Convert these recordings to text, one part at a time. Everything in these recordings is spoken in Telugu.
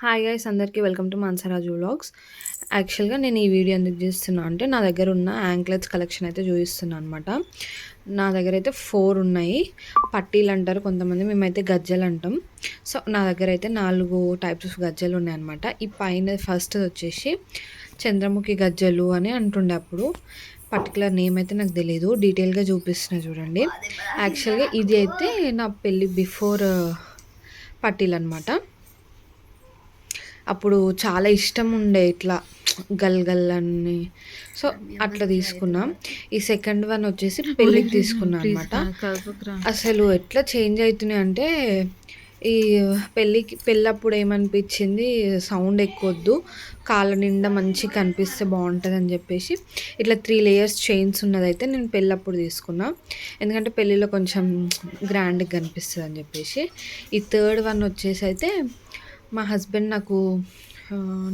హాయ్ గైస్ అందరికీ వెల్కమ్ టు మాన్సరాజు వ్లాగ్స్. యాక్చువల్గా నేను ఈ వీడియో ఎందుకు చేస్తున్నా అంటే నా దగ్గర ఉన్న యాంక్లెట్స్ కలెక్షన్ అయితే చూపిస్తున్నా అనమాట. నా దగ్గర అయితే 4 ఉన్నాయి. పట్టీలు అంటారు కొంతమంది, మేమైతే గజ్జలు అంటాం. సో నా దగ్గర అయితే 4 టైప్స్ ఆఫ్ గజ్జలు ఉన్నాయన్నమాట. ఈ పైన ఫస్ట్ వచ్చేసి చంద్రముఖి గజ్జలు అని అంటుండే, అప్పుడు పర్టికులర్ నేమ్ అయితే నాకు తెలియదు. డీటెయిల్గా చూపిస్తున్నా చూడండి. యాక్చువల్గా ఇది అయితే నా పెళ్ళి బిఫోర్ పట్టీలు అనమాట. అప్పుడు చాలా ఇష్టం ఉండే ఇట్లా గల్ గల్ అని. సో అట్లా తీసుకున్నా. ఈ సెకండ్ వన్ వచ్చేసి పెళ్ళికి తీసుకున్నా అనమాట. అసలు ఎట్లా చేంజ్ అవుతున్నాయి అంటే, ఈ పెళ్ళప్పుడు ఏమనిపించింది, సౌండ్ ఎక్కువద్దు, కాళ్ళ నిండా మంచిగా కనిపిస్తే బాగుంటుంది అని చెప్పేసి ఇట్లా 3 లేయర్స్ చైన్స్ ఉన్నదైతే నేను పెళ్ళప్పుడు తీసుకున్నా. ఎందుకంటే పెళ్ళిలో కొంచెం గ్రాండ్గా కనిపిస్తుంది అని చెప్పేసి. ఈ థర్డ్ వన్ వచ్చేసి అయితే మా హస్బెండ్ నాకు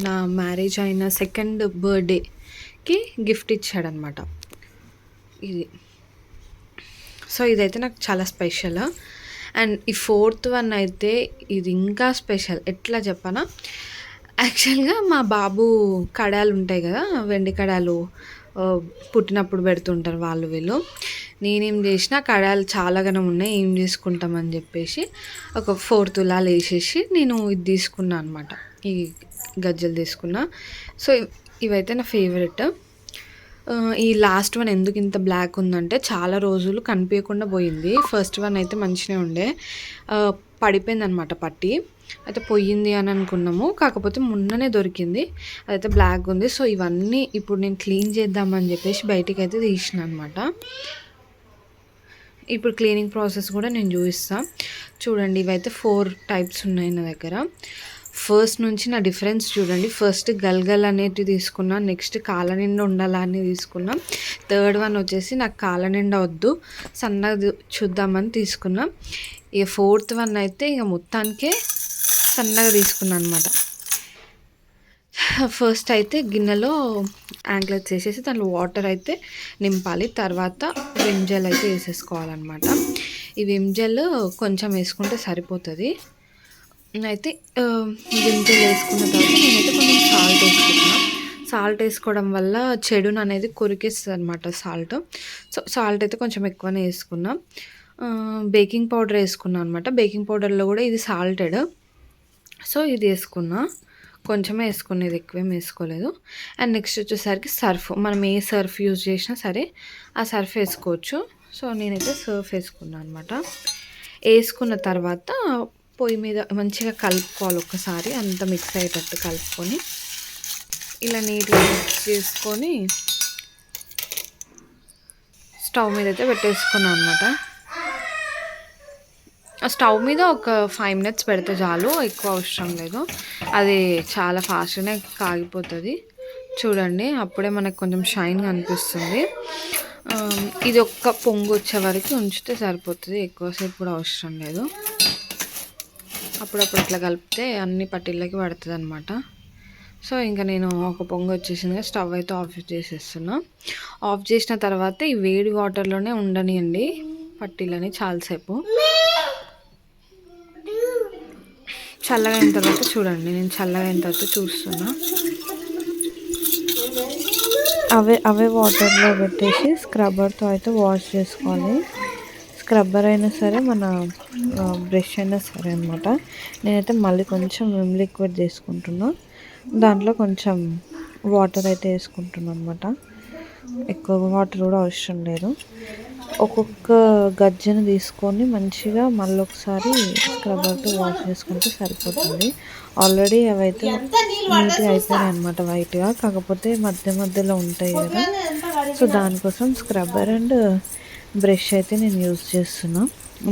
నా మ్యారేజ్ అయిన సెకండ్ బర్త్డేకి గిఫ్ట్ ఇచ్చాడనమాట ఇది. సో ఇదైతే నాకు చాలా స్పెషల్. అండ్ ఈ ఫోర్త్ వన్ అయితే ఇది ఇంకా స్పెషల్. ఎట్లా చెప్పనా, యాక్చువల్గా మా బాబు కడాలు ఉంటాయి కదా, వెండి కడాలు పుట్టినప్పుడు పెడుతుంటారు వాళ్ళు వీళ్ళు. నేనేం చేసిన, కడాలు చాలా గనం ఉన్నాయి, ఏం చేసుకుంటామని చెప్పేసి ఒక 4 తులాలు వేసేసి నేను ఇది తీసుకున్నా అనమాట. ఈ గజ్జలు తీసుకున్నా. సో ఇవైతే నా ఫేవరెట్. ఈ లాస్ట్ వన్ ఎందుకు ఇంత బ్లాక్ ఉందంటే, చాలా రోజులు కనిపించకుండా పోయింది. ఫస్ట్ వన్ అయితే మంచిగా ఉండే, పడిపోయింది అనమాట పట్టి. అయితే పోయింది అని అనుకున్నాము, కాకపోతే మొన్ననే దొరికింది. అదైతే బ్లాక్ ఉంది. సో ఇవన్నీ ఇప్పుడు నేను క్లీన్ చేద్దామని చెప్పేసి బయటికి అయితే తీసిన అనమాట. ఇప్పుడు క్లీనింగ్ ప్రాసెస్ కూడా నేను చూపిస్తాను చూడండి. ఇవైతే 4 టైప్స్ ఉన్నాయి నా దగ్గర. ఫస్ట్ నుంచి నా డిఫరెన్స్ చూడండి. ఫస్ట్ గల్గల్ అనేటివి తీసుకున్నా, నెక్స్ట్ కాళ్ళ నిండా ఉండాలా అని తీసుకున్నాం. థర్డ్ వన్ వచ్చేసి నాకు కాళ్ళ నిండా వద్దు, సన్నగా చూద్దామని తీసుకున్నాం. ఇక ఫోర్త్ వన్ అయితే ఇక మొత్తానికే సన్నగా తీసుకున్నాను అనమాట. ఫస్ట్ అయితే గిన్నెలో యాంక్లెట్స్ వేసేసి దాంట్లో వాటర్ అయితే నింపాలి. తర్వాత విమ్ జెల్ అయితే వేసేసుకోవాలన్నమాట. ఈ విమ్ జెల్ కొంచెం వేసుకుంటే సరిపోతుంది. అయితే విమ్ జెల్ వేసుకున్న తర్వాత నేనైతే కొంచెం సాల్ట్ వేసుకుంటున్నాను. సాల్ట్ వేసుకోవడం వల్ల చెడును అనేది కొరికేస్తుంది అనమాట సాల్ట్. సో సాల్ట్ అయితే కొంచెం ఎక్కువనే వేసుకున్నాం. బేకింగ్ పౌడర్ వేసుకున్నాను అనమాట. బేకింగ్ పౌడర్లో కూడా ఇది సాల్టెడ్, సో ఇది వేసుకున్నా. కొంచెమే వేసుకునేది, ఎక్కువేం వేసుకోలేదు. అండ్ నెక్స్ట్ వచ్చేసరికి సర్ఫ్, మనం ఏ సర్ఫ్ యూజ్ చేసినా సరే ఆ సర్ఫ్ వేసుకోవచ్చు. సో నేనైతే సర్ఫ్ వేసుకున్నాను అనమాట. వేసుకున్న తర్వాత పొయ్యి మీద మంచిగా కలుపుకోవాలి. ఒక్కసారి అంతా మిక్స్ అయ్యేటట్టు కలుపుకొని ఇలా నీట్గా మిక్స్ చేసుకొని స్టవ్ మీద అయితే పెట్టేసుకున్నాను అనమాట. స్టవ్ మీద ఒక 5 మినిట్స్ పెడితే చాలు, ఎక్కువ అవసరం లేదు. అది చాలా ఫాస్ట్గానే కాగిపోతుంది. చూడండి, అప్పుడే మనకు కొంచెం షైన్గా అనిపిస్తుంది. ఇది ఒక్క పొంగు వచ్చే వరకు ఉంచితే సరిపోతుంది, ఎక్కువసేపు కూడా అవసరం లేదు. అప్పుడప్పుడు ఇట్లా కలిపితే అన్ని పట్టీలకి పడుతుంది అనమాట. సో ఇంకా నేను ఒక పొంగు వచ్చేసిందిగా స్టవ్ అయితే ఆఫ్ చేసేస్తున్నా. ఆఫ్ చేసిన తర్వాత ఈ వేడి వాటర్లోనే ఉండనియండి పట్టీలని చాలాసేపు. చల్లగా అయిన తర్వాత చూడండి, నేను చల్లగా అయిన తర్వాత చూస్తున్నా. అవే వాటర్లో పెట్టేసి స్క్రబ్బర్తో అయితే వాష్ చేసుకోవాలి. స్క్రబ్బర్ అయినా సరే, మన బ్రష్ అయినా సరే అనమాట. నేనైతే మళ్ళీ కొంచెం విమ్ లిక్విడ్ తీసుకుంటున్నా, దాంట్లో కొంచెం వాటర్ అయితే వేసుకుంటున్నాను అనమాట. ఎక్కువ వాటర్ కూడా అవసరం లేదు. ఒక్కొక్క గజ్జను తీసుకొని మంచిగా మళ్ళీ ఒకసారి స్క్రబ్బర్తో వాష్ చేసుకుంటే సరిపోతుంది. ఆల్రెడీ అవైతే నీట్గా అయిపోయాయి అనమాట, వైట్గా. కాకపోతే మధ్య మధ్యలో ఉంటాయి కదా, సో దానికోసం స్క్రబ్బర్ అండ్ బ్రష్ అయితే నేను యూజ్ చేస్తున్నా.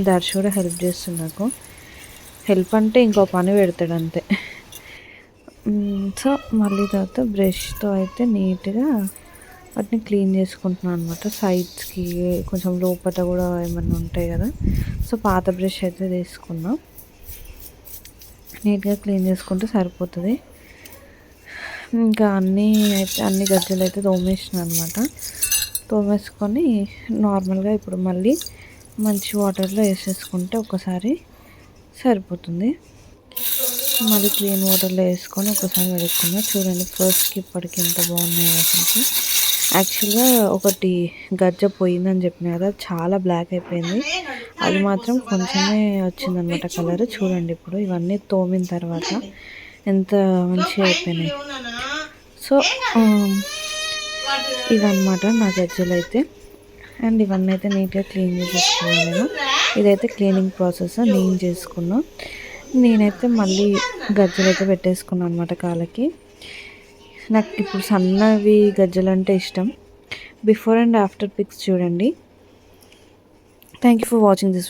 దర్శ కూడా హెల్ప్ చేస్తుంది నాకు. హెల్ప్ అంటే ఇంకో పని పెడతాడు అంతే. సో మళ్ళీ తర్వాత బ్రష్తో అయితే నీట్గా వాటిని క్లీన్ చేసుకుంటున్నాను అనమాట. సైడ్స్కి కొంచెం లోపల కూడా ఏమన్నా ఉంటాయి కదా, సో పాత బ్రష్ అయితే తీసుకున్నా. నీట్గా క్లీన్ చేసుకుంటే సరిపోతుంది. ఇంకా అన్ని గజ్జలు అయితే తోమేసిన అనమాట. తోమేసుకొని నార్మల్గా ఇప్పుడు మళ్ళీ మంచి వాటర్లో వేసేసుకుంటే ఒకసారి సరిపోతుంది. మళ్ళీ క్లీన్ వాటర్లో వేసుకొని ఒకసారి కడుక్కున్నా. చూడండి ఫస్ట్కి ఇప్పటికి ఎంత బాగున్నాయో అసలు. యాక్చువల్గా ఒకటి గజ్జ పోయిందని చెప్పిన కదా, చాలా బ్లాక్ అయిపోయింది. అది మాత్రం కొంచెమే వచ్చిందనమాట కలర్. చూడండి ఇప్పుడు ఇవన్నీ తోమిన తర్వాత ఎంత మంచిగా అయిపోయినాయి. సో ఇవన్నమాట నా గజ్జలు అయితే. అండ్ ఇవన్నీ అయితే నీట్గా క్లీన్ చేసేసుకున్నాను నేను. ఇదైతే క్లీనింగ్ ప్రాసెస్ నేను చేసుకున్నా. నేనైతే మళ్ళీ గజ్జలు అయితే పెట్టేసుకున్నాను అనమాట కాళ్ళకి. నాకు ఇప్పుడు సన్నవి గజ్జలు అంటే ఇష్టం. బిఫోర్ అండ్ ఆఫ్టర్ పిక్స్ చూడండి. Thank you for watching this video.